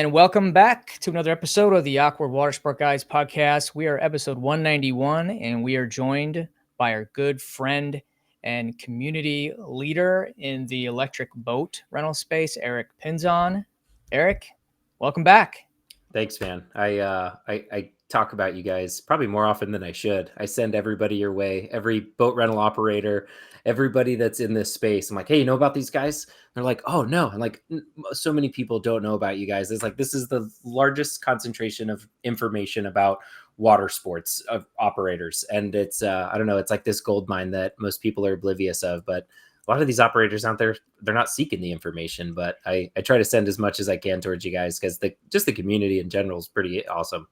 And welcome back to another episode of the Awkward Watersport Guys podcast. We are episode 191, and we are joined by our good friend and community leader in the electric boat rental space, Eric Pinzon. Eric, welcome back. Thanks, man. I talk about you guys probably more often than I should. I send everybody your way, every boat rental operator, everybody that's in this space. I'm like, hey, you know about these guys? They're like, oh no. And like, so many people don't know about you guys. It's like, this is the largest concentration of information about water sports of operators. And it's, I don't know, it's like this gold mine that most people are oblivious of, but a lot of these operators out there, they're not seeking the information, but I try to send as much as I can towards you guys because the community in general is pretty awesome.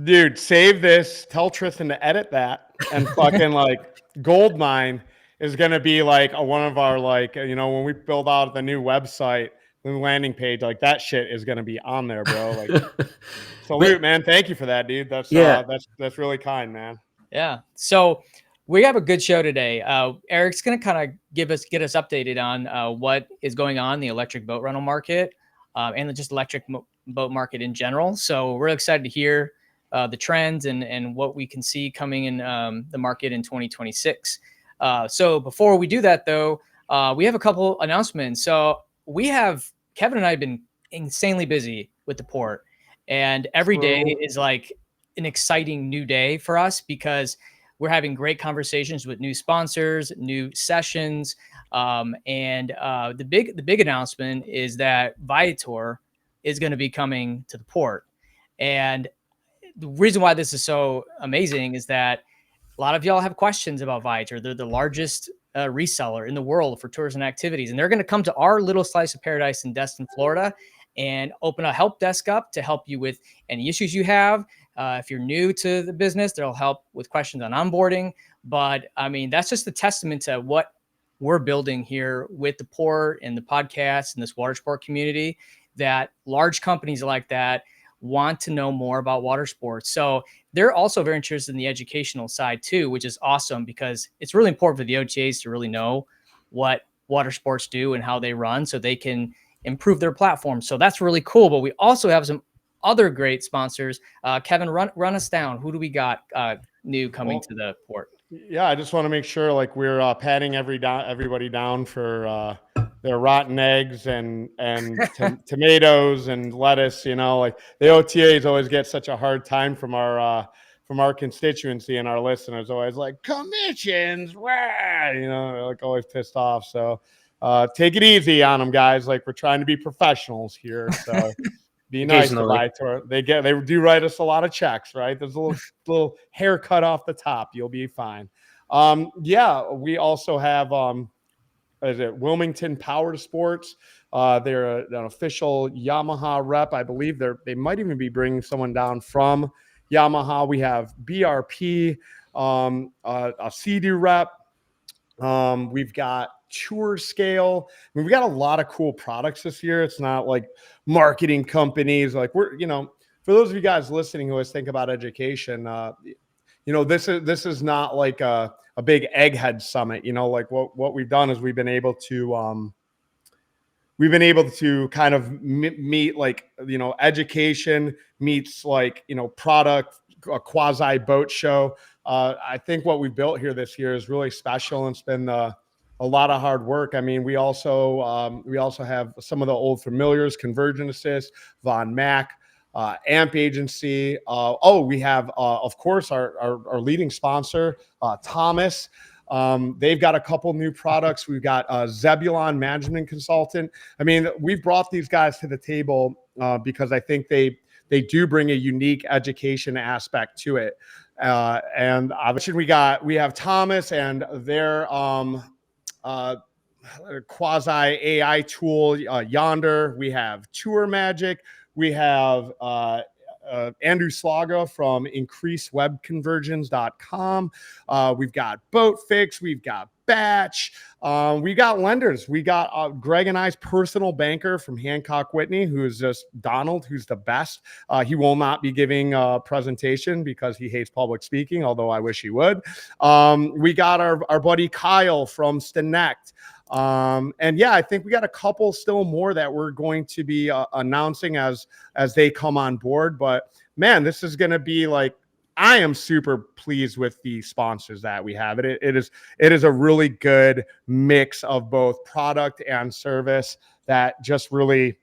Dude, save this. Tell Tristan to edit that and fucking like gold mine is going to be like one of our when we build out the new website, the landing page, like that shit is going to be on there, bro. Like salute, man. Thank you for that, dude. That's that's really kind, man. Yeah. So we have a good show today. Eric's going to kind of get us updated on what is going on in the electric boat rental market and just electric boat market in general. So we're excited to hear the trends and what we can see coming in the market in 2026. So before we do that, though, we have a couple announcements. So Kevin and I have been insanely busy with the port, and every day is like an exciting new day for us because we're having great conversations with new sponsors, new sessions, and the big announcement is that Viator is going to be coming to the port. And the reason why this is so amazing is that a lot of y'all have questions about Viator. They're the largest reseller in the world for tourism activities, and they're going to come to our little slice of paradise in Destin, Florida, and open a help desk up to help you with any issues you have. If you're new to the business, they'll help with questions on onboarding. But I mean, that's just a testament to what we're building here with the port and the podcast and this water sport community, that large companies like that want to know more about water sports. So they're also very interested in the educational side too, which is awesome because it's really important for the OTAs to really know what water sports do and how they run so they can improve their platform. So that's really cool. But we also have some other great sponsors. Kevin, run us down. Who do we got new coming to the port? Yeah, I just want to make sure like we're patting everybody down for their rotten eggs and tomatoes and lettuce. You know, like the OTAs always get such a hard time from our constituency, and our listeners always like commissions. Wah! You know, they're like always pissed off. So take it easy on them, guys. Like we're trying to be professionals here. So. Be nice to Viator. They do write us a lot of checks, right? There's a little haircut off the top. You'll be fine. Yeah, we also have Wilmington Power Sports. They're an official Yamaha rep. I believe they might even be bringing someone down from Yamaha. We have BRP, a Sea-Doo rep. We've got Tour Scale. I mean, we got a lot of cool products this year. It's not like marketing companies. Like for those of you guys listening who always think about education, this is not like a big egghead summit. You know, like what we've done is we've been able to kind of meet like, education meets like, product, a quasi boat show. I think what we built here this year is really special, and it's been a lot of hard work. I mean, we also have some of the old familiars, Convergent Assist, Von Mack, AMP Agency. We have, of course, our leading sponsor, Thomas. They've got a couple new products. We've got Zebulon Management Consultant. I mean, we've brought these guys to the table because I think they do bring a unique education aspect to it. And obviously we have Thomas and their quasi AI tool, Yonder. We have Tour Magic. We have Andrew Slaga from increasewebconversions.com. We've got Boat Fix. We've got Batch. We got lenders. We got Greg and I's personal banker from Hancock Whitney, who's just Donald, who's the best. He will not be giving a presentation because he hates public speaking, although I wish he would. We got our buddy Kyle from Stenect. And yeah, I think we got a couple still more that we're going to be announcing as they come on board. But man, this is going to be like, I am super pleased with the sponsors that we have. It is a really good mix of both product and service that just really,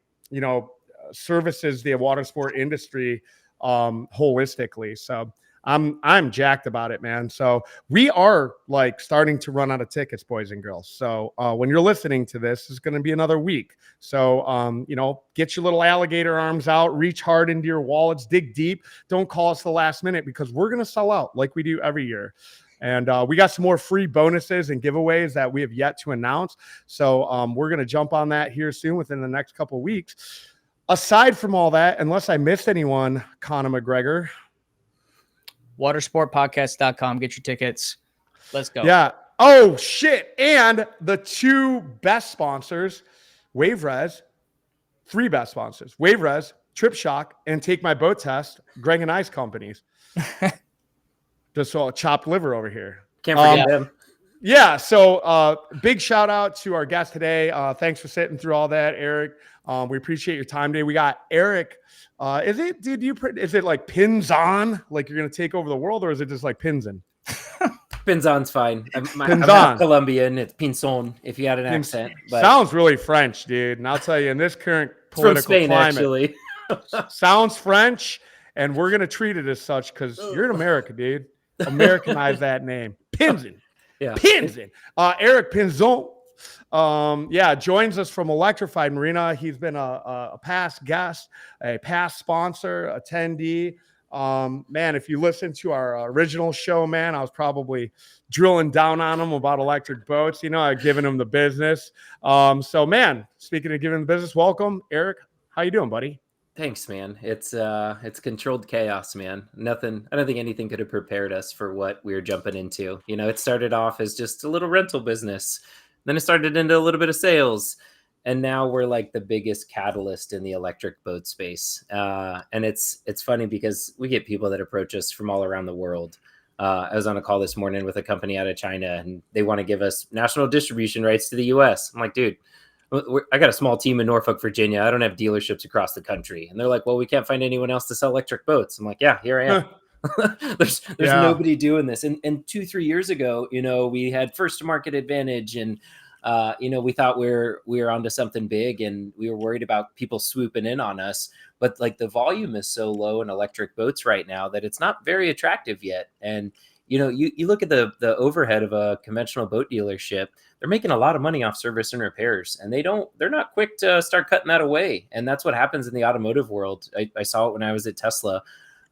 services the water sport industry holistically. So I'm jacked about it, man. So we are like starting to run out of tickets, boys and girls. So when you're listening to this, it's going to be another week. So, get your little alligator arms out, reach hard into your wallets, dig deep. Don't call us the last minute because we're going to sell out like we do every year. And we got some more free bonuses and giveaways that we have yet to announce. So we're going to jump on that here soon within the next couple of weeks. Aside from all that, unless I missed anyone, Conor McGregor. Watersportpodcast.com. Get your tickets. Let's go. Yeah. Oh, shit. And the two best sponsors, WaveRes, three best sponsors, WaveRes, Trip Shock, and Take My Boat Test, Greg and I's companies. Just all chopped liver over here. Can't forget them. Yeah. So big shout out to our guest today. Thanks for sitting through all that, Eric. We appreciate your time today. We got Eric. Is it like Pinzon? Like you're going to take over the world, or is it just like Pinzon? Pinzon's fine. I'm Pinzon. not Colombian. It's Pinzon if you had an accent. But sounds really French, dude. And I'll tell you, in this current political from Spain, climate, actually. sounds French, and we're going to treat it as such because you're in America, dude. Americanize that name. Pinzon. Yeah. Pinzon. Eric Pinzon. Joins us from Electrified Marina. He's been a past guest, a past sponsor, attendee. Man, if you listen to our original show, man, I was probably drilling down on him about electric boats. I've given him the business. So, man, speaking of giving the business, welcome, Eric. How you doing, buddy? Thanks, man. It's controlled chaos, man. Nothing. I don't think anything could have prepared us for what we were jumping into. It started off as just a little rental business. Then it started into a little bit of sales. And now we're like the biggest catalyst in the electric boat space. And it's funny because we get people that approach us from all around the world. I was on a call this morning with a company out of China, and they want to give us national distribution rights to the US. I'm like, dude, I got a small team in Norfolk, Virginia. I don't have dealerships across the country. And they're like, well, we can't find anyone else to sell electric boats. I'm like, yeah, here I am. There's nobody doing this. And 2-3 years ago, we had first to market advantage, and we thought we were onto something big, and we were worried about people swooping in on us. But like the volume is so low in electric boats right now that it's not very attractive yet. And you look at the overhead of a conventional boat dealership, they're making a lot of money off service and repairs, and they're not quick to start cutting that away. And that's what happens in the automotive world. I saw it when I was at Tesla.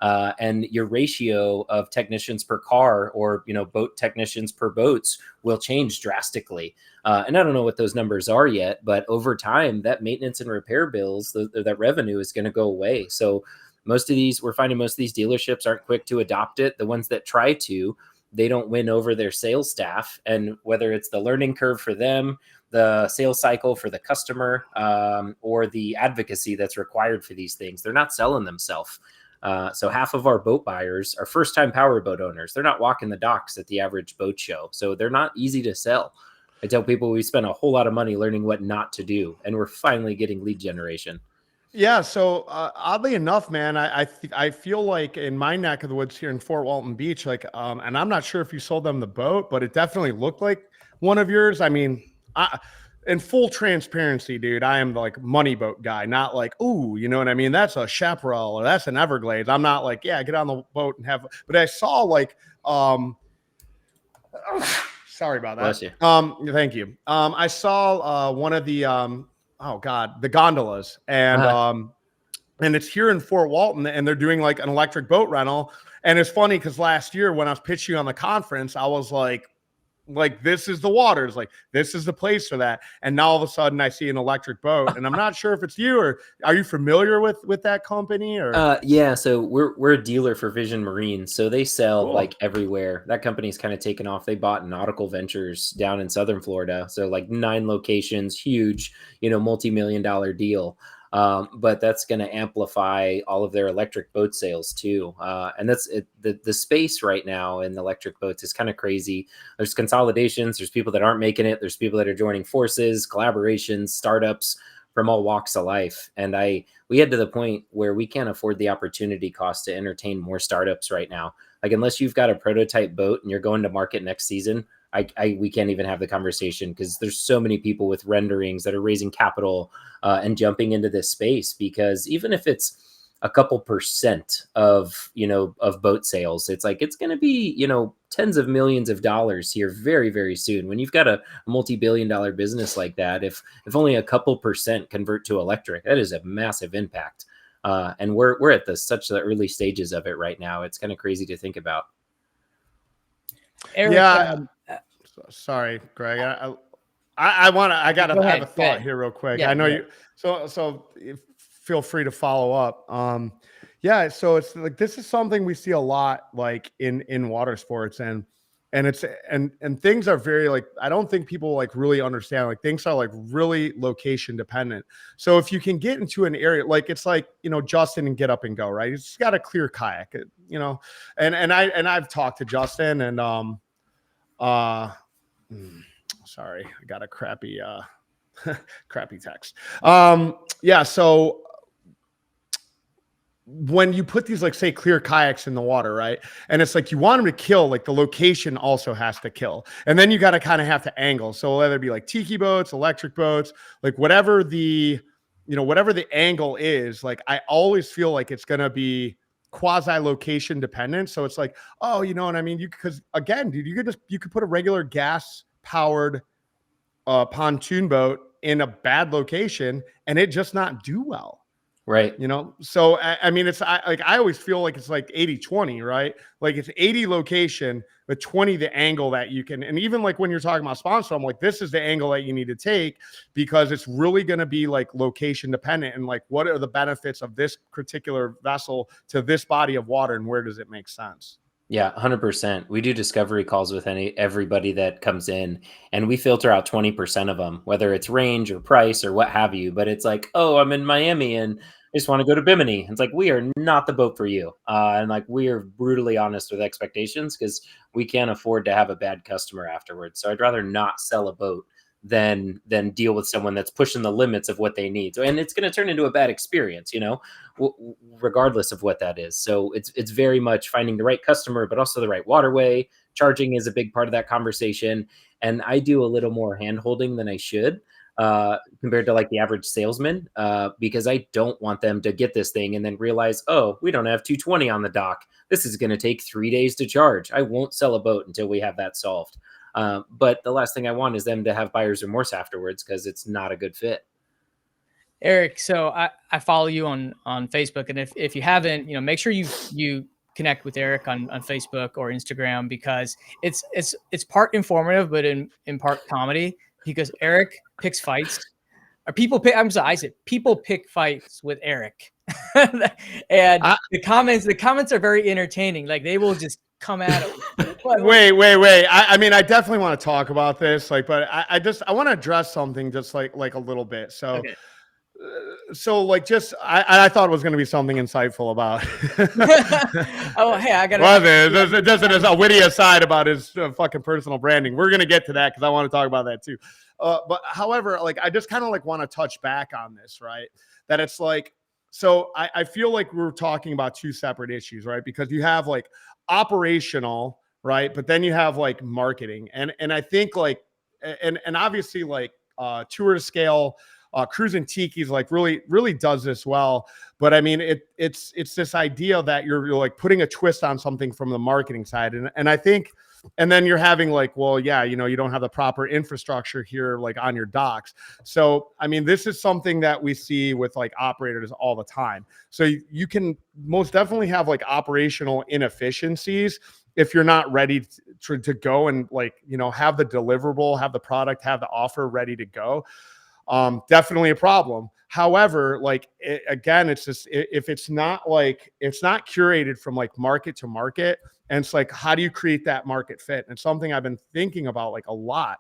And your ratio of technicians per car or, boat technicians per boats will change drastically. And I don't know what those numbers are yet, but over time, that maintenance and repair bills, that revenue is going to go away. So we're finding most of these dealerships aren't quick to adopt it. The ones that try to, they don't win over their sales staff. And whether it's the learning curve for them, the sales cycle for the customer, or the advocacy that's required for these things, they're not selling themselves. So half of our boat buyers are first-time power boat owners. They're not walking the docks at the average boat show. So they're not easy to sell. I tell people we spend a whole lot of money learning what not to do, and we're finally getting lead generation. Yeah. So oddly enough, man, I feel like in my neck of the woods here in Fort Walton Beach, like, and I'm not sure if you sold them the boat, but it definitely looked like one of yours. I mean, in full transparency, dude, I am like money boat guy, not like, ooh, you know what I mean? That's a Chaparral or that's an Everglades. I'm not like, yeah, get on the boat and have, but I saw like, sorry about that. Bless you. Thank you. I saw one of the, the gondolas, and it's here in Fort Walton, and they're doing like an electric boat rental. And it's funny because last year when I was pitching on the conference, I was like, this is the waters, like this is the place for that. And now all of a sudden I see an electric boat, and I'm not sure if it's you, or are you familiar with that company? Or yeah, so we're a dealer for Vision Marine, so they sell like everywhere. That company's kind of taken off. They bought Nautical Ventures down in Southern Florida, so like 9 locations, huge, multi-million-dollar deal. But that's going to amplify all of their electric boat sales too. And that's it, the space right now in electric boats is kind of crazy. There's consolidations, there's people that aren't making it, there's people that are joining forces, collaborations, startups from all walks of life. And we get to the point where we can't afford the opportunity cost to entertain more startups right now. Like, unless you've got a prototype boat and you're going to market next season, we can't even have the conversation, because there's so many people with renderings that are raising capital and jumping into this space. Because even if it's a couple percent of boat sales, it's like, it's going to be, tens of millions of dollars here very, very soon. When you've got a multi-billion-dollar business like that, if only a couple percent convert to electric, that is a massive impact. And we're at such the early stages of it right now. It's kind of crazy to think about. Eric, Yeah. Sorry, Greg. I gotta have a thought here real quick. Yeah, I know you. So feel free to follow up. Yeah. So it's like, this is something we see a lot, like in water sports, and it's and things are very, like, I don't think people like really understand, like, things are like really location dependent. So if you can get into an area, like, it's like, Justin and Get Up and Go, right? He's just got a clear kayak, and I've talked to Justin, and sorry, I got a crappy crappy text. Yeah, so when you put these, like, say, clear kayaks in the water, right? And it's like, you want them to kill, like, the location also has to kill. And then you got to kind of have to angle. So whether it be like tiki boats, electric boats, like whatever the angle is, like, I always feel like it's going to be quasi location dependent. So it's like, oh, you know what I mean? Because again, dude, you could put a regular gas powered pontoon boat in a bad location and it just not do well. Right. So I mean, I always feel like it's like 80-20, right? Like, it's 80 location, but 20 the angle that you can. And even like when you're talking about sponsor, I'm like, this is the angle that you need to take, because it's really going to be like location dependent, and like, what are the benefits of this particular vessel to this body of water, and where does it make sense? Yeah, 100%. We do discovery calls with everybody that comes in, and we filter out 20% of them, whether it's range or price or what have you. But it's like, oh, I'm in Miami and I just want to go to Bimini. It's like, we are not the boat for you. And like, we are brutally honest with expectations, because we can't afford to have a bad customer afterwards. So I'd rather not sell a boat than deal with someone that's pushing the limits of what they need. So, and it's going to turn into a bad experience, regardless of what that is. So it's very much finding the right customer, but also the right waterway. Charging is a big part of that conversation. And I do a little more hand holding than I should, compared to like the average salesman, because I don't want them to get this thing and then realize, oh, we don't have 220 on the dock. This is going to take 3 days to charge. I won't sell a boat until we have that solved. But the last thing I want is them to have buyer's remorse afterwards, because it's not a good fit. Eric, so I follow you on Facebook, and if you haven't, make sure you connect with Eric on Facebook or Instagram, because it's part informative, but in part comedy, because Eric picks fights, or people pick. I said people pick fights with Eric, and the comments are very entertaining. Like, they will just come at him. Wait. I mean, I definitely want to talk about this, like, but I want to address something just like a little bit. So, okay. So like, just I thought it was going to be something insightful about. Oh, hey, I got. Well, it doesn't as a witty aside about his fucking personal branding. We're going to get to that, because I want to talk about that too. But however, like, I just kind of like want to touch back on this, right? That it's like, so I feel like we're talking about two separate issues, right? Because you have like operational, right? But then you have like marketing, and I think like, and obviously like tour to scale. Cruising Tiki's like really does this well, but I mean, it's this idea that you're like putting a twist on something from the marketing side, and I think, and then you're having like, well, yeah, you don't have the proper infrastructure here, like on your docks. So I mean, this is something that we see with like operators all the time. So you can most definitely have like operational inefficiencies if you're not ready to go and like, have the deliverable, have the product, have the offer ready to go. Definitely a problem. However, like, again, it's just, if it's not curated from like market to market, and it's like, how do you create that market fit? And it's something I've been thinking about like a lot.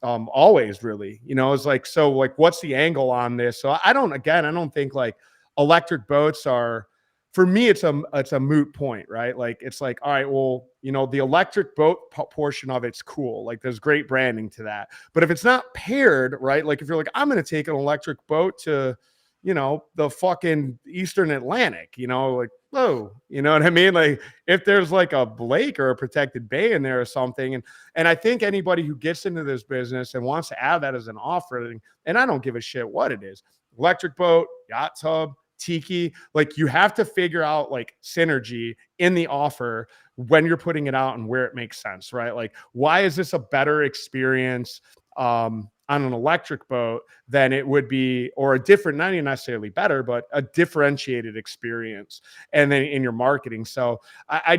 always really, it's like, so like, what's the angle on this? So I don't think like electric boats are, for me, it's a moot point, right? Like, it's like, all right, well, the electric boat portion of it's cool. Like, there's great branding to that. But if it's not paired, right? Like, if you're like, I'm going to take an electric boat to, the fucking Eastern Atlantic, like, whoa, you know what I mean? Like, if there's like a lake or a protected bay in there or something. And I think anybody who gets into this business and wants to add that as an offering, and I don't give a shit what it is, electric boat, yacht tub, tiki, like, you have to figure out like synergy in the offer when you're putting it out and where it makes sense, right? Like, why is this a better experience on an electric boat than it would be, or a different, not even necessarily better, but a differentiated experience, and then in your marketing. So I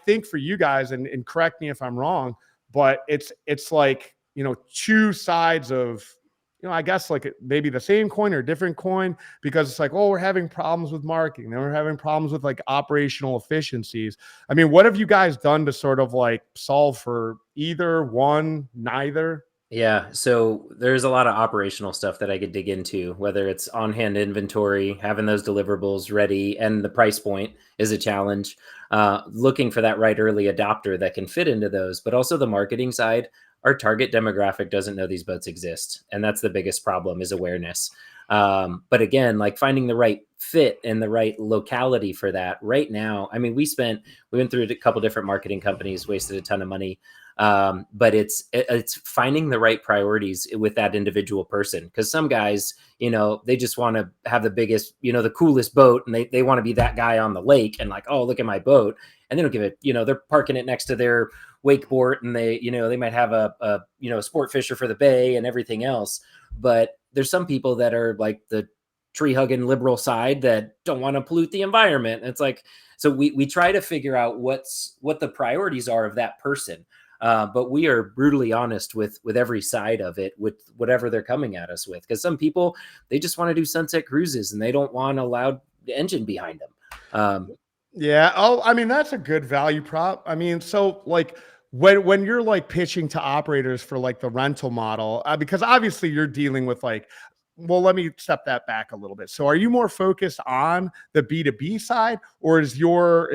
think for you guys, and correct me if I'm wrong, but it's like, two sides of, I guess like maybe the same coin or a different coin, because it's like, oh, we're having problems with marketing, then we're having problems with like operational efficiencies. I mean, what have you guys done to sort of like solve for either one, neither? Yeah, so there's a lot of operational stuff that I could dig into, whether it's on-hand inventory, having those deliverables ready, and the price point is a challenge. Looking for that right early adopter that can fit into those, but also the marketing side. Our target demographic doesn't know these boats exist, and that's the biggest problem, is awareness. But again, like, finding the right fit and the right locality for that right now. I mean, we went through a couple different marketing companies, wasted a ton of money. But it's finding the right priorities with that individual person. Because some guys, they just want to have the biggest, the coolest boat, and they want to be that guy on the lake and like, oh, look at my boat. And they don't give it, they're parking it next to their wakeboard, and they might have a sport fisher for the bay and everything else. But there's some people that are like the tree hugging liberal side that don't want to pollute the environment. And it's like, so we try to figure out what the priorities are of that person. But we are brutally honest with every side of it, with whatever they're coming at us with. Because some people, they just want to do sunset cruises and they don't want a loud engine behind them. Yeah. Oh, I mean, that's a good value prop. I mean, so like, when you're like pitching to operators for like the rental model, because obviously you're dealing with like, well, let me step that back a little bit. So are you more focused on the B2B side, or is your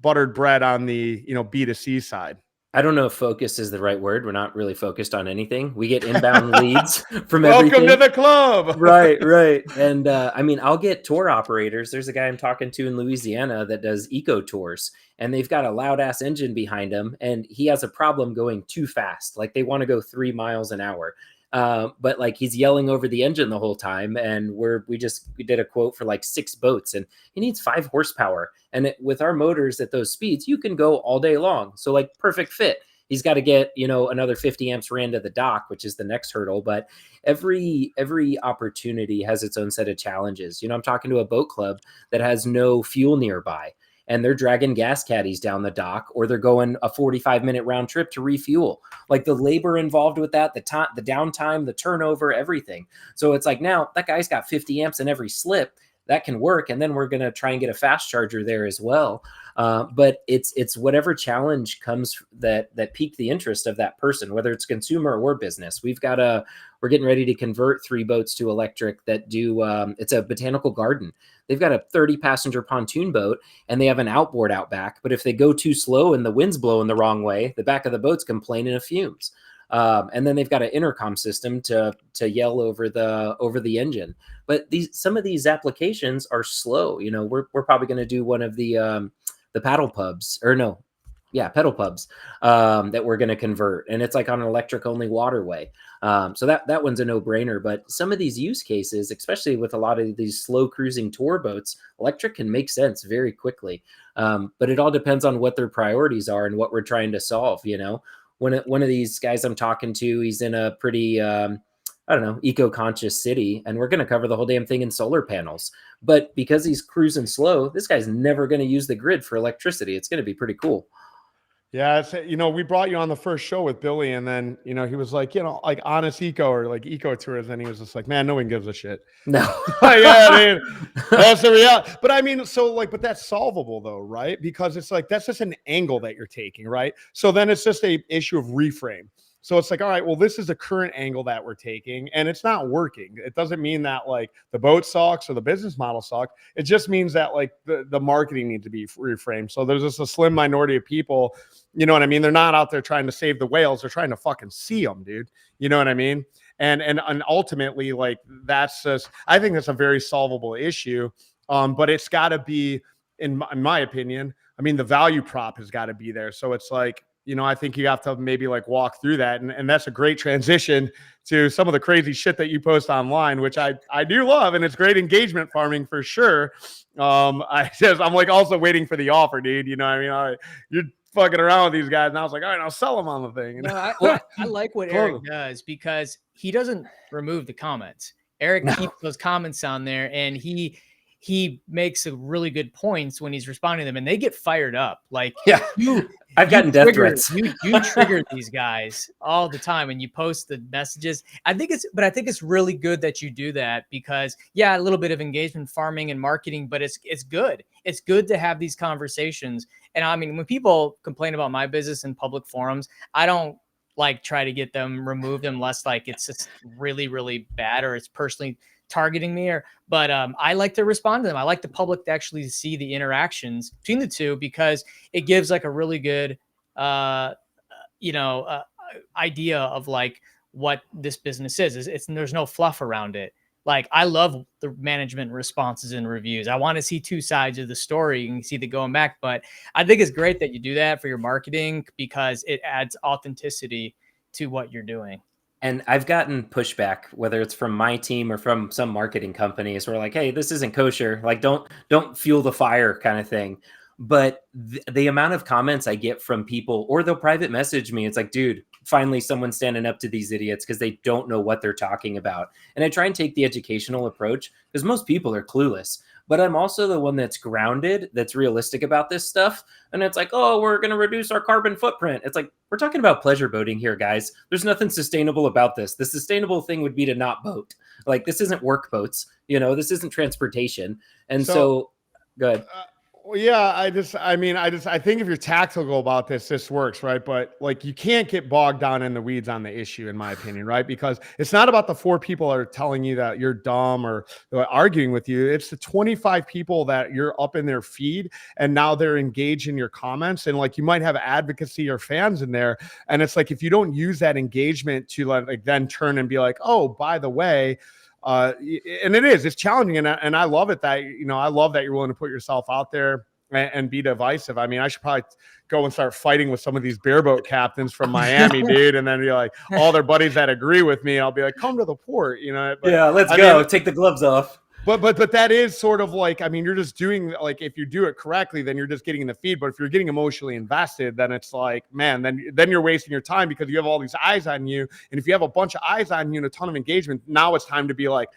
buttered bread on the, B2C side? I don't know if focus is the right word. We're not really focused on anything. We get inbound leads from Welcome everything. to the club. Right. And I mean, I'll get tour operators. There's a guy I'm talking to in Louisiana that does eco tours, and they've got a loud ass engine behind him, and he has a problem going too fast. Like, they want to go 3 miles an hour. But like, he's yelling over the engine the whole time. And we did a quote for like 6 boats, and he needs 5 horsepower. And with our motors at those speeds, you can go all day long. So like, perfect fit. He's got to get, another 50 amps ran to the dock, which is the next hurdle. But every opportunity has its own set of challenges. I'm talking to a boat club that has no fuel nearby, and they're dragging gas caddies down the dock, or they're going a 45-minute round trip to refuel. Like, the labor involved with that, the downtime, the turnover, everything. So it's like, now that guy's got 50 amps in every slip. That can work. And then we're going to try and get a fast charger there as well. But it's whatever challenge comes that piqued the interest of that person, whether it's consumer or business. We're getting ready to convert 3 boats to electric that do, it's a botanical garden. They've got a 30-passenger pontoon boat, and they have an outboard out back. But if they go too slow and the wind's blowing the wrong way, the back of the boat's complaining of fumes. And then they've got an intercom system to yell over the engine. But some of these applications are slow. We're probably going to do one of the paddle pubs, pedal pubs that we're going to convert, and it's like on an electric only waterway. So that one's a no-brainer. But some of these use cases, especially with a lot of these slow cruising tour boats, electric can make sense very quickly. But it all depends on what their priorities are and what we're trying to solve. One of these guys I'm talking to, he's in a pretty, eco-conscious city, and we're going to cover the whole damn thing in solar panels. But because he's cruising slow, this guy's never going to use the grid for electricity. It's going to be pretty cool. Yeah, it's, we brought you on the first show with Billy, and then, he was like, like Honest Eco or like Eco Tours, and he was just like, man, no one gives a shit. No. Yeah, I mean, that's the reality. But I mean, so like, but that's solvable though, right? Because it's like, that's just an angle that you're taking, right? So then it's just a issue of reframe. So it's like, all right, well, this is the current angle that we're taking, and it's not working. It doesn't mean that like the boat sucks or the business model sucks. It just means that like the marketing needs to be reframed. So there's just a slim minority of people, you know what I mean? They're not out there trying to save the whales. They're trying to fucking see them, dude. You know what I mean? And ultimately, like that's just, I think that's a very solvable issue. But it's got to be, in my opinion, I mean, the value prop has got to be there. So it's like, you know, I think you have to maybe like walk through that. And that's a great transition to some of the crazy shit that you post online, which I do love. And it's great engagement farming for sure. I'm like also waiting for the offer, dude. You know what I mean? You're fucking around with these guys. And I was like, all right, I'll sell them on the thing. You know? No, I like what Eric does because he doesn't remove the comments. Eric keeps those comments on there, and he makes a really good points when he's responding to them, and they get fired up. Like, I've gotten death threats. You trigger these guys all the time, and you post the messages. I think it's really good that you do that because, a little bit of engagement farming and marketing, but it's good. It's good to have these conversations. And I mean, when people complain about my business in public forums, I don't like try to get them removed unless like it's just really, really bad or it's personally targeting me, but I like to respond to them. I like the public to actually see the interactions between the two because it gives like a really good, idea of like what this business is. There's no fluff around it. Like I love the management responses and reviews. I want to see two sides of the story. You can see the going back, but I think it's great that you do that for your marketing because it adds authenticity to what you're doing. And I've gotten pushback, whether it's from my team or from some marketing companies who are like, hey, this isn't kosher. Like, don't fuel the fire kind of thing. But the amount of comments I get from people, or they'll private message me, it's like, dude, finally someone's standing up to these idiots because they don't know what they're talking about. And I try and take the educational approach because most people are clueless. But I'm also the one that's grounded, that's realistic about this stuff. And it's like, oh, we're going to reduce our carbon footprint. It's like, we're talking about pleasure boating here, guys. There's nothing sustainable about this. The sustainable thing would be to not boat. Like, this isn't work boats. You know, this isn't transportation. And so go ahead. I think if you're tactical about this works, right? But like, you can't get bogged down in the weeds on the issue, in my opinion, right? Because it's not about the 4 people that are telling you that you're dumb or arguing with you. It's the 25 people that you're up in their feed and now they're engaged in your comments. And like, you might have advocacy or fans in there. And it's like, if you don't use that engagement to like then turn and be like, oh, by the way, and it's challenging. And I love it that, I love that you're willing to put yourself out there and be divisive. I mean, I should probably go and start fighting with some of these bareboat captains from Miami, dude. And then be like, all their buddies that agree with me, I'll be like, come to the port, But, let's go. Take the gloves off. But that is sort of like, I mean, you're just doing like, if you do it correctly, then you're just getting in the feed. But if you're getting emotionally invested, then it's like, man, then you're wasting your time because you have all these eyes on you. And if you have a bunch of eyes on you and a ton of engagement, now it's time to be like,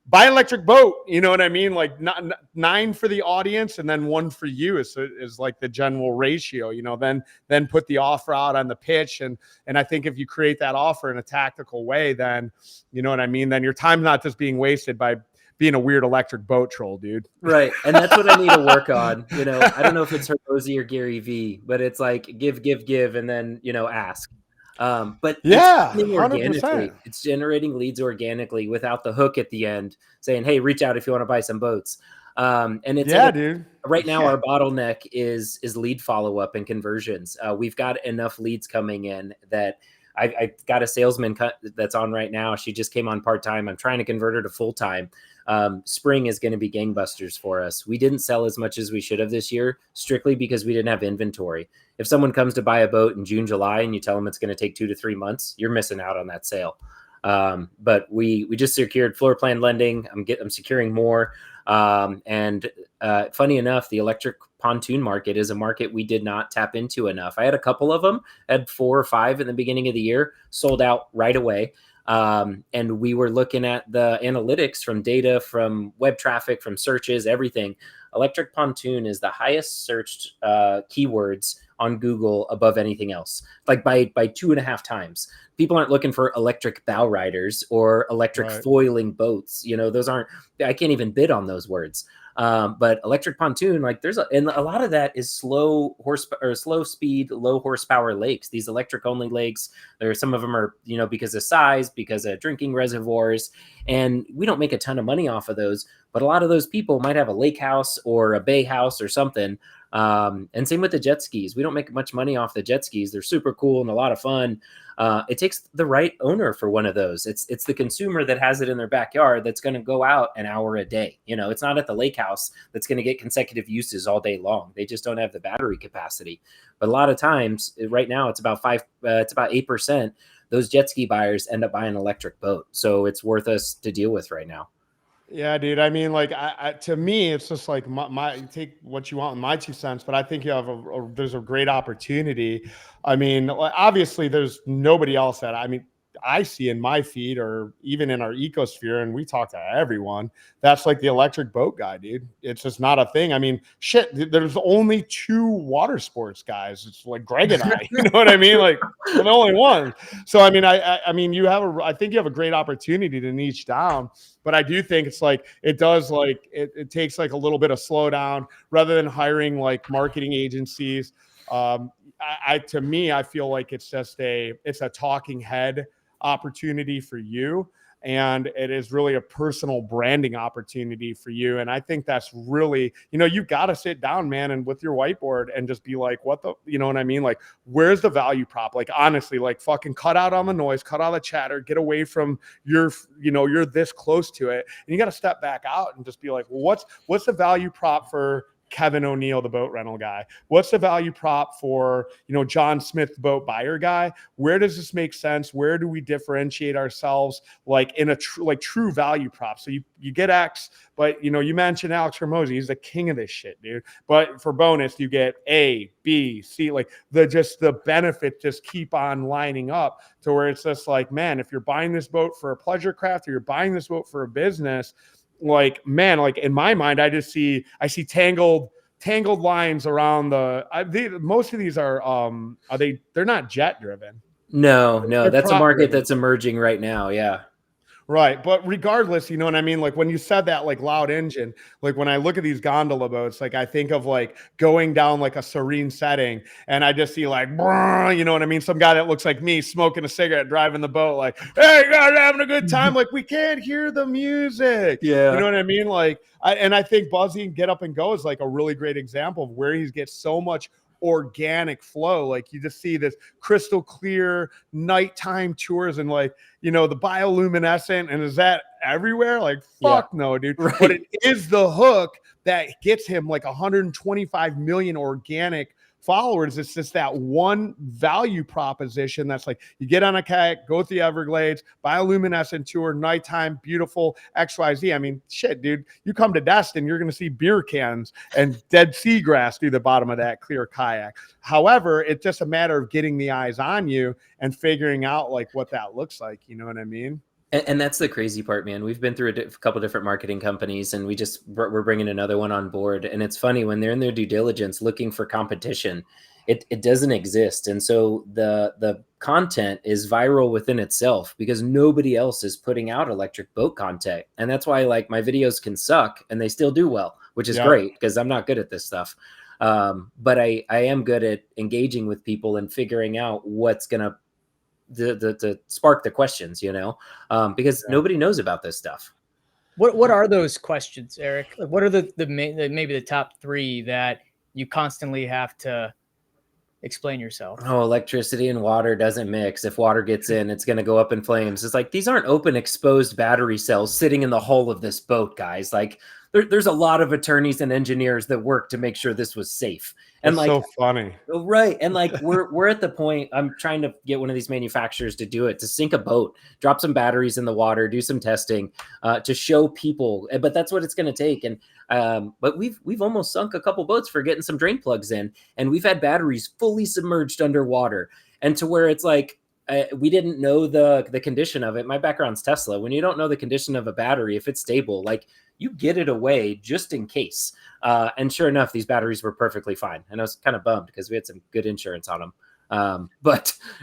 buy an electric boat. You know what I mean? Like 9 for the audience and then 1 for you is like the general ratio, then put the offer out on the pitch. And I think if you create that offer in a tactical way, then, you know what I mean? Then your time's not just being wasted by being a weird electric boat troll, dude. Right. And that's what I need to work on. I don't know if it's Rosie or Gary V, but it's like give, and then, ask. But it's generating leads organically without the hook at the end saying, hey, reach out if you want to buy some boats. And it's dude. Right now our bottleneck is lead follow-up and conversions. We've got enough leads coming in that I've got a salesman that's on right now. She just came on part-time. I'm trying to convert her to full-time. Spring is going to be gangbusters for us. We didn't sell as much as we should have this year, strictly because we didn't have inventory. If someone comes to buy a boat in June, July, and you tell them it's going to take 2 to 3 months, you're missing out on that sale. But we just secured floor plan lending. I'm securing more. And funny enough, the electric pontoon market is a market we did not tap into enough. I had a couple of them, had 4 or 5 in the beginning of the year, sold out right away. And we were looking at the analytics from data, from web traffic, from searches, everything. Electric pontoon is the highest searched keywords on Google above anything else, like by 2.5 times. People aren't looking for electric bow riders or electric foiling boats. Those aren't, I can't even bid on those words. But electric pontoon, like and a lot of that is slow speed, low horsepower lakes. These electric only lakes, some of them are, because of size, because of drinking reservoirs, and we don't make a ton of money off of those. But a lot of those people might have a lake house or a bay house or something. And same with the jet skis. We don't make much money off the jet skis. They're super cool and a lot of fun. It takes the right owner for one of those. It's the consumer that has it in their backyard that's going to go out an hour a day. It's not at the lake house that's going to get consecutive uses all day long. They just don't have the battery capacity. But a lot of times right now it's about 8%. Those jet ski buyers end up buying an electric boat. So it's worth us to deal with right now. Yeah, dude. I mean, like, to me, it's just like my take what you want in my 2 cents, but I think you have there's a great opportunity. I mean, obviously, there's nobody else that I see in my feed or even in our ecosphere, and we talk to everyone. That's like the electric boat guy, dude. It's just not a thing. I mean, shit. There's only 2 water sports guys. It's like Greg and I. You know what I mean? Like, we're the only ones. So I mean, I mean, I think you have a great opportunity to niche down. But I do think it's like it does like it takes like a little bit of slowdown rather than hiring like marketing agencies. To me, I feel like it's a talking head opportunity for you. And it is really a personal branding opportunity for you. And I think that's really, you've got to sit down, man, and with your whiteboard and just be like, you know what I mean? Like, where's the value prop? Like, honestly, like fucking cut out all the noise, cut out the chatter, get away from you're this close to it. And you got to step back out and just be like, well, what's the value prop for Kevin O'Neill, the boat rental guy? What's the value prop for, John Smith, the boat buyer guy? Where does this make sense? Where do we differentiate ourselves like in a true value prop? So you get X, but you mentioned Alex Hormozy. He's the king of this shit, dude. But for bonus, you get A, B, C, like the benefits just keep on lining up to where it's just like, man, if you're buying this boat for a pleasure craft or you're buying this boat for a business, like, man, like in my mind, I see tangled lines around most of these they're not jet driven. No, that's a market that's emerging right now. Yeah. Right. But regardless, you know what I mean? Like when you said that, like loud engine, like when I look at these gondola boats, like I think of like going down like a serene setting and I just see like, you know what I mean? Some guy that looks like me smoking a cigarette, driving the boat, like, hey, guys, having a good time. Like we can't hear the music. Yeah. You know what I mean? Like, I think Buzzy and Get Up and Go is like a really great example of where he gets so much organic flow. Like you just see this crystal clear nighttime tours and like, the bioluminescent, and is that everywhere? Like, fuck no, dude. Right. But it is the hook that gets him like 125 million organic followers. It's just that one value proposition that's like, you get on a kayak, go to the Everglades, bioluminescent tour, nighttime, beautiful, XYZ. I mean, shit, dude, you come to Destin, you're going to see beer cans and dead seagrass through the bottom of that clear kayak. However, it's just a matter of getting the eyes on you and figuring out like what that looks like. You know what I mean? And that's the crazy part, man. We've been through a couple different marketing companies, and we're bringing another one on board. And it's funny when they're in their due diligence looking for competition, it doesn't exist. And so the content is viral within itself because nobody else is putting out electric boat content. And that's why like my videos can suck and they still do well, which is great because I'm not good at this stuff. But I am good at engaging with people and figuring out what's going to spark the questions, because nobody knows about this stuff. What are those questions, Eric? Like, what are the maybe the top 3 that you constantly have to explain yourself? Oh, electricity and water doesn't mix. If water gets in, it's going to go up in flames. It's like, these aren't open exposed battery cells sitting in the hull of this boat, guys. Like there's a lot of attorneys and engineers that work to make sure this was safe. And that's like, so funny. Right. And like, we're at the point, I'm trying to get one of these manufacturers to do it, to sink a boat, drop some batteries in the water, do some testing, to show people, but that's what it's going to take. And, but we've almost sunk a couple boats for getting some drain plugs in, and we've had batteries fully submerged underwater, and to where it's like, we didn't know the condition of it. My background's Tesla. When you don't know the condition of a battery, if it's stable, like you get it away just in case. And sure enough, these batteries were perfectly fine. And I was kind of bummed because we had some good insurance on them.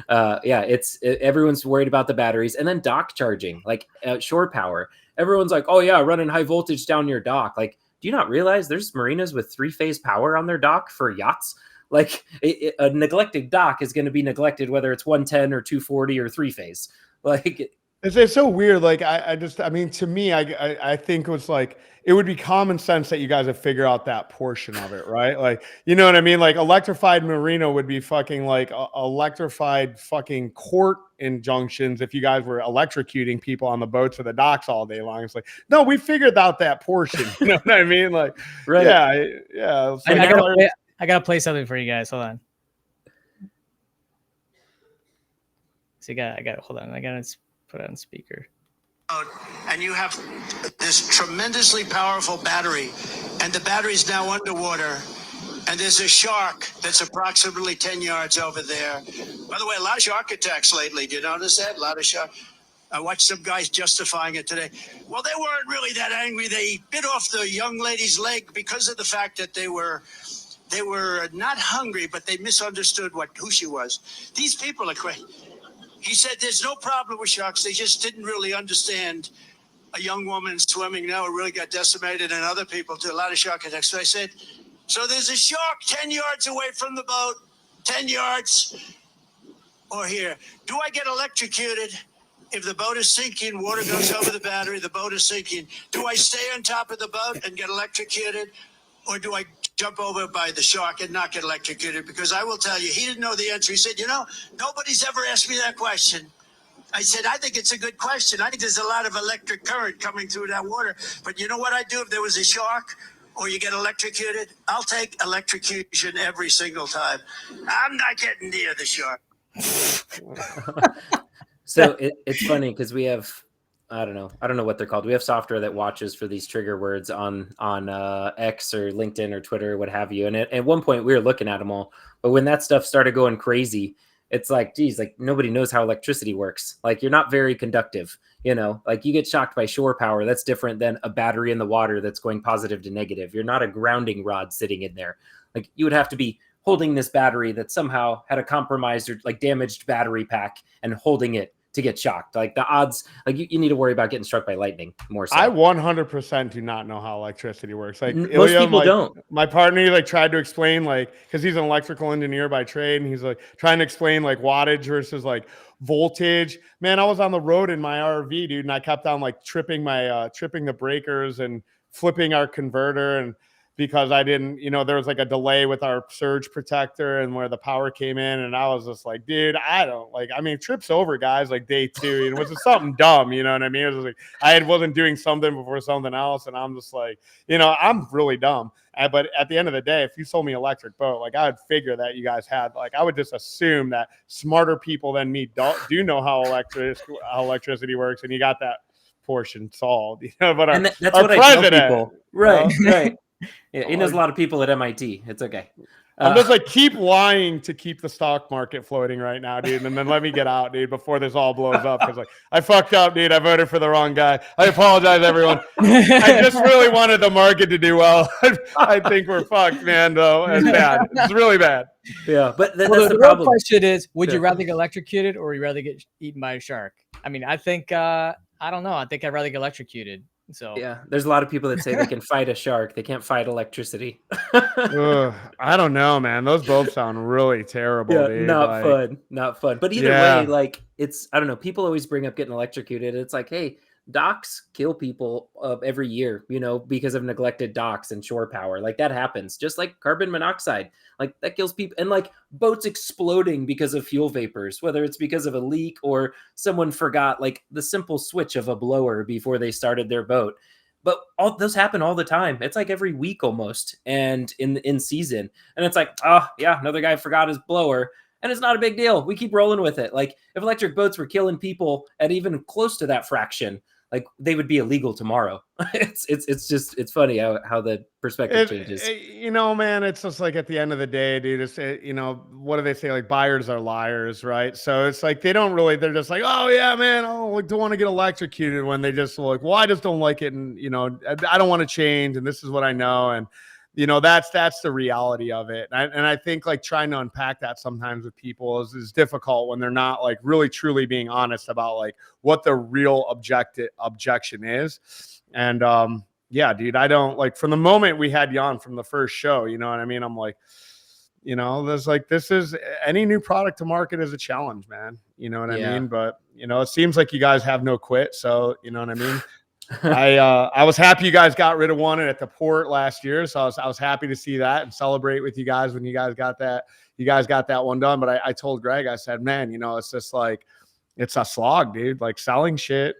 Everyone's worried about the batteries. And then dock charging, like shore power. Everyone's like, oh yeah, running high voltage down your dock. Like, do you not realize there's marinas with 3-phase power on their dock for yachts? Like a neglected dock is going to be neglected whether it's 110 or 240 or 3-phase. Like it's so weird. Like I mean, to me, I think it was like, it would be common sense that you guys would figure out that portion of it, right? Like, you know what I mean? Like Electrified Marina would be fucking like electrified fucking court injunctions if you guys were electrocuting people on the boats or the docks all day long. It's like, no, we figured out that portion. You know what I mean? Like, right. Yeah. I gotta play something for you guys. Hold on. So I got hold on. I gotta put it on speaker. And you have this tremendously powerful battery, and the battery's now underwater, and there's a shark that's approximately 10 yards over there. By the way, a lot of shark attacks lately. Do you notice that? A lot of shark. I watched some guys justifying it today. Well, they weren't really that angry. They bit off the young lady's leg because of the fact that they were not hungry, but they misunderstood who she was. These people are crazy. He said there's no problem with sharks. They just didn't really understand a young woman swimming now really got decimated, and other people too. A lot of shark attacks. So I said, so there's a shark 10 yards away from the boat, 10 yards, or here. Do I get electrocuted if the boat is sinking, water goes over the battery, the boat is sinking? Do I stay on top of the boat and get electrocuted, or do I jump over by the shark and not get electrocuted? Because I will tell you, he didn't know the answer. He said, nobody's ever asked me that question. I said, I think it's a good question. I think there's a lot of electric current coming through that water. But you know what I'd do if there was a shark or you get electrocuted? I'll take electrocution every single time. I'm not getting near the shark. So it's funny because we have, I don't know what they're called. We have software that watches for these trigger words on X or LinkedIn or Twitter, what have you. And at one point we were looking at them all, but when that stuff started going crazy, it's like, geez, like nobody knows how electricity works. Like you're not very conductive, like you get shocked by shore power. That's different than a battery in the water that's going positive to negative. You're not a grounding rod sitting in there. Like you would have to be holding this battery that somehow had a compromised or like damaged battery pack and holding it to get shocked. Like the odds, like you need to worry about getting struck by lightning more so. I 100% do not know how electricity works. Like most people don't. My partner tried to explain, like, because he's an electrical engineer by trade, and he's like trying to explain like wattage versus like voltage. Man, I was on the road in my RV, dude, and I kept on like tripping the breakers and flipping our converter, and because I didn't, there was like a delay with our surge protector and where the power came in. And I was just like, dude, trips over, guys, like day 2. It was just something dumb, you know what I mean? It was like, I wasn't doing something before something else. And I'm just like, I'm really dumb. But at the end of the day, if you sold me electric boat, like I would figure that you guys had, like, I would just assume that smarter people than me do know how electricity works. And you got that portion solved, but that's our what president, I tell people. Right. Right. Yeah, he knows a lot of people at MIT. It's okay. I'm just like, keep lying to keep the stock market floating right now, dude. And then let me get out, dude, before this all blows up. Because like, I fucked up, dude. I voted for the wrong guy. I apologize, everyone. I just really wanted the market to do well. I think we're fucked, man, though. It's bad. It's really bad. Yeah, but that's the the real problem. question is, would you rather get electrocuted or would you rather get eaten by a shark? I mean, I think, I don't know. I think I'd rather get electrocuted. So yeah, there's a lot of people that say they can fight a shark. They can't fight electricity. I don't know, man. Those both sound really terrible. Yeah, dude. Not fun. But either way, like it's, I don't know. People always bring up getting electrocuted. It's like, hey, docks kill people every year, because of neglected docks and shore power. Like that happens. Just like carbon monoxide, like that kills people. And like boats exploding because of fuel vapors, whether it's because of a leak or someone forgot like the simple switch of a blower before they started their boat. But all those happen all the time. It's like every week almost, and in season. And it's like, oh yeah, another guy forgot his blower. And it's not a big deal. We keep rolling with it. Like if electric boats were killing people at even close to that fraction, like they would be illegal tomorrow. It's funny how the perspective changes. Man, it's just like at the end of the day, dude, it's, what do they say? Like buyers are liars, right? So it's like, they're just like, oh yeah, man, I don't want to get electrocuted, when they just like, well, I just don't like it. And, I don't want to change. And this is what I know. And, that's the reality of it. And I think like trying to unpack that sometimes with people is difficult when they're not like really truly being honest about like what the real objection is. And yeah, dude, I don't like from the moment we had you on from the first show, you know what I mean? I'm like, you know, there's like, this is any new product to market is a challenge, man. You know what I Yeah. mean? But, you know, it seems like you guys have no quit. So, you know what I mean? I was happy you guys got rid of one at the port last year. So I was happy to see that and celebrate with you guys when you guys got that one done. But I told Greg, I said, man, you know, it's just like, it's a slog, dude. Like selling shit.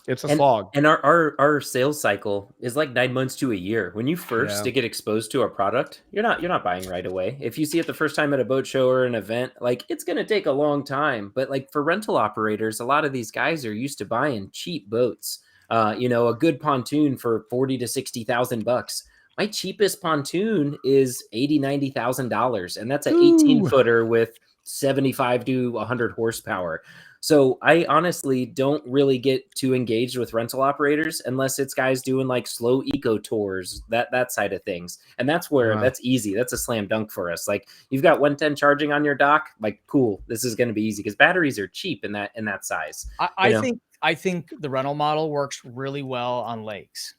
It's a slog. And our sales cycle is like 9 months to a year. When you first Yeah. get exposed to a product, you're not buying right away. If you see it the first time at a boat show or an event, like it's gonna take a long time. But like for rental operators, a lot of these guys are used to buying cheap boats. You know, a good pontoon for 40 to 60,000 bucks. My cheapest pontoon is $80,000-$90,000, and that's an 18-footer with 75 to 100 horsepower. So I honestly don't really get too engaged with rental operators unless it's guys doing like slow eco tours, that side of things. And that's where that's easy. That's a slam dunk for us. Like you've got 110 charging on your dock, like cool. This is going to be easy because batteries are cheap in that size. I think the rental model works really well on lakes.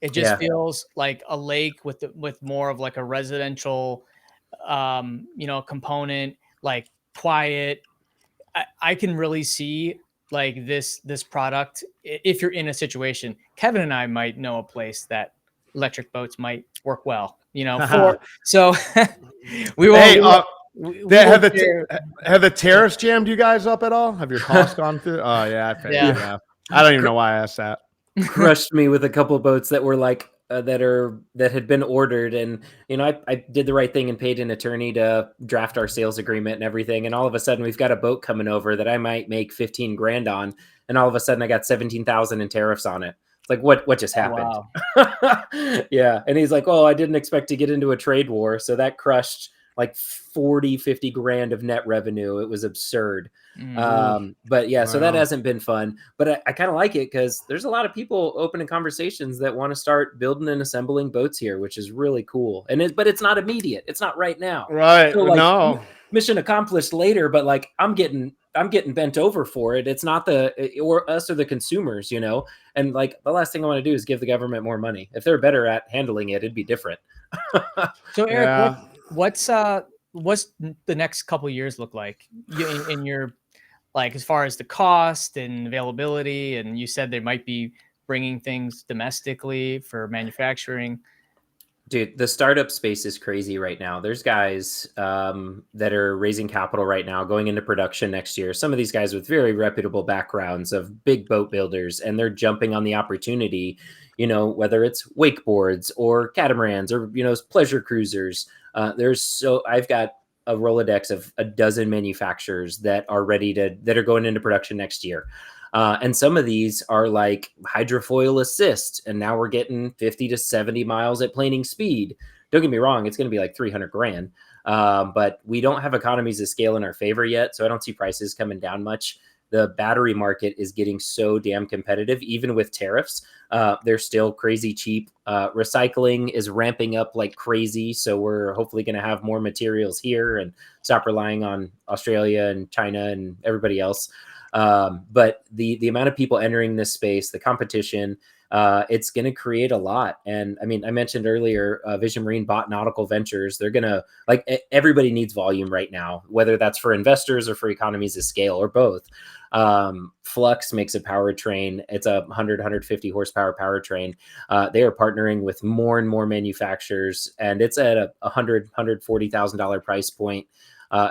It just feels like a lake with more of like a residential, you know, component, like quiet. I can really see like this product if you're in a situation. Kevin and I might know a place that electric boats might work well, you know. So we will. Hey, have the tariffs jammed you guys up at all? Have your costs gone through? Oh yeah, yeah. I don't even know why I asked that. Crushed me with a couple of boats that were like that had been ordered, and you know I did the right thing and paid an attorney to draft our sales agreement and everything, and all of a sudden we've got a boat coming over that I might make 15 grand on, and all of a sudden I got 17,000 in tariffs on it. It's like what just happened? Wow. Yeah, and he's like, oh, I didn't expect to get into a trade war, so that crushed like 40-50 grand of net revenue. It was absurd. But yeah, so that hasn't been fun, but I kind of like it because there's a lot of people opening conversations that want to start building and assembling boats here, which is really cool. But it's not immediate. It's not right now. Right. So like, no. Mission accomplished later, but like I'm getting bent over for it. It's not or us or the consumers, you know? And like the last thing I want to do is give the government more money. If they're better at handling it, it'd be different. So Eric, what's the next couple of years look like in your, like, as far as the cost and availability? And you said they might be bringing things domestically for manufacturing. Dude, the startup space is crazy right now. There's guys that are raising capital right now, going into production next year. Some of these guys with very reputable backgrounds of big boat builders, and they're jumping on the opportunity, you know, whether it's wakeboards or catamarans or, you know, pleasure cruisers. I've got a Rolodex of a dozen manufacturers that are that are going into production next year. And some of these are like hydrofoil assist, and now we're getting 50 to 70 miles at planing speed. Don't get me wrong, it's going to be like 300 grand. But we don't have economies of scale in our favor yet, so I don't see prices coming down much. The battery market is getting so damn competitive, even with tariffs. They're still crazy cheap. Recycling is ramping up like crazy, so we're hopefully going to have more materials here and stop relying on Australia and China and everybody else. But the amount of people entering this space, the competition, it's going to create a lot. And I mean, I mentioned earlier, Vision Marine bought Nautical Ventures. They're going to, like, everybody needs volume right now, whether that's for investors or for economies of scale or both. Flux makes a powertrain. It's a 150 horsepower powertrain. They are partnering with more and more manufacturers, and it's at a $140,000 price point.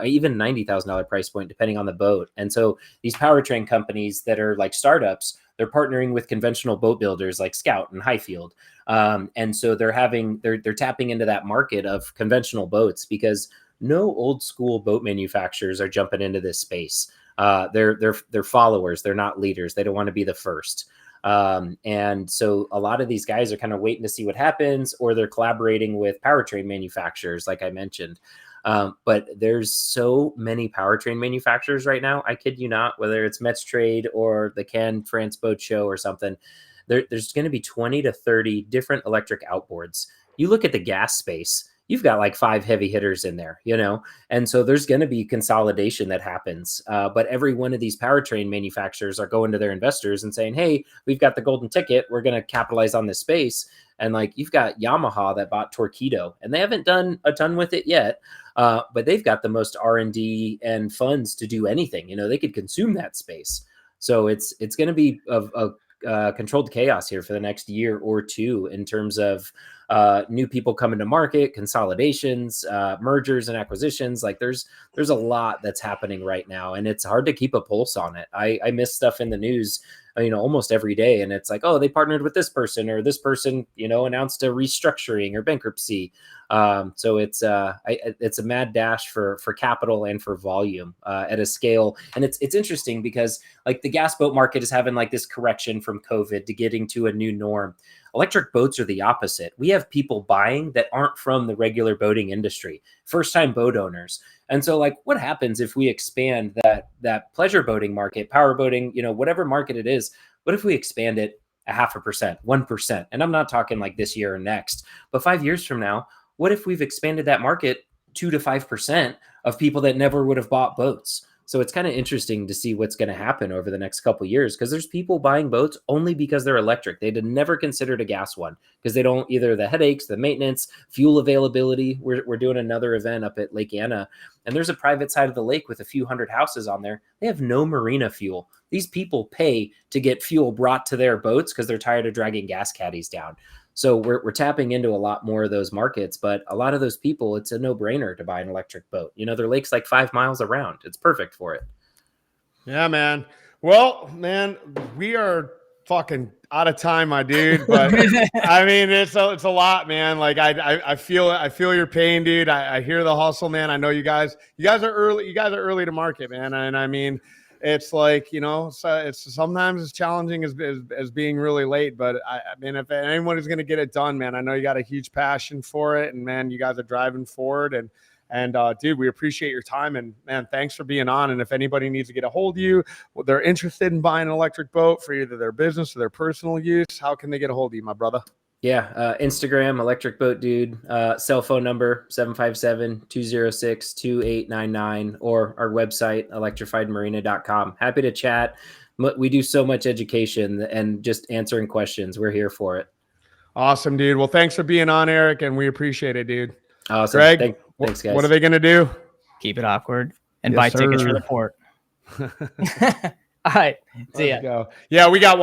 Even $90,000 price point, depending on the boat. And so these powertrain companies that are like startups, they're partnering with conventional boat builders like Scout and Highfield. And so they're tapping into that market of conventional boats because no old school boat manufacturers are jumping into this space. They're followers. They're not leaders. They don't want to be the first. And so a lot of these guys are kind of waiting to see what happens, or they're collaborating with powertrain manufacturers, like I mentioned. But there's so many powertrain manufacturers right now. I kid you not, whether it's Metz Trade or the Cannes France Boat Show or something, there's going to be 20 to 30 different electric outboards. You look at the gas space, you've got like 5 heavy hitters in there, you know? And so there's going to be consolidation that happens. But every one of these powertrain manufacturers are going to their investors and saying, hey, we've got the golden ticket. We're going to capitalize on this space. And like, you've got Yamaha that bought Torqeedo, and they haven't done a ton with it yet. But they've got the most R&D and funds to do anything. You know, they could consume that space. So it's going to be a controlled chaos here for the next year or two in terms of new people coming to market, consolidations, mergers and acquisitions. Like there's a lot that's happening right now, and it's hard to keep a pulse on it. I miss stuff in the news, you know, almost every day. And it's like, oh, they partnered with this person, or this person, you know, announced a restructuring or bankruptcy. So it's a mad dash for capital and for volume at a scale. And it's interesting because like the gas boat market is having like this correction from COVID to getting to a new norm. Electric boats are the opposite. We have people buying that aren't from the regular boating industry, first-time boat owners. And so like, what happens if we expand that pleasure boating market, power boating, you know, whatever market it is, what if we expand it 0.5%, 1%? And I'm not talking like this year or next, but 5 years from now, what if we've expanded that market 2 to 5% of people that never would have bought boats? So it's kind of interesting to see what's going to happen over the next couple of years, because there's people buying boats only because they're electric. They'd never considered a gas one because they don't, either the headaches, the maintenance, fuel availability. We're doing another event up at Lake Anna, and there's a private side of the lake with a few hundred houses on there. They have no marina fuel. These people pay to get fuel brought to their boats because they're tired of dragging gas caddies down. So we're tapping into a lot more of those markets, but a lot of those people, it's a no-brainer to buy an electric boat. You know, their lake's like 5 miles around. It's perfect for it. Yeah, man. Well, man, we are fucking out of time, my dude. But I mean, it's a lot, man. Like I feel your pain, dude. I hear the hustle, man. I know you guys are early. You guys are early to market, man. And I mean, it's like, you know, so it's sometimes as challenging as being really late. But I mean, if anyone is going to get it done, man, I know you got a huge passion for it, and man, you guys are driving forward. And dude, we appreciate your time, and man, thanks for being on. And if anybody needs to get a hold of you, they're interested in buying an electric boat for either their business or their personal use, how can they get a hold of you, my brother? Yeah, Instagram, Electric Boat Dude, cell phone number 757-206-2899, or our website, electrifiedmarina.com. Happy to chat. We do so much education and just answering questions. We're here for it. Awesome, dude. Well, thanks for being on, Eric, and we appreciate it, dude. Awesome. Greg, thanks, guys. What are they going to do? Keep it awkward and Yes, buy tickets sir. for the port. All right. See ya. Let's go. Yeah, we got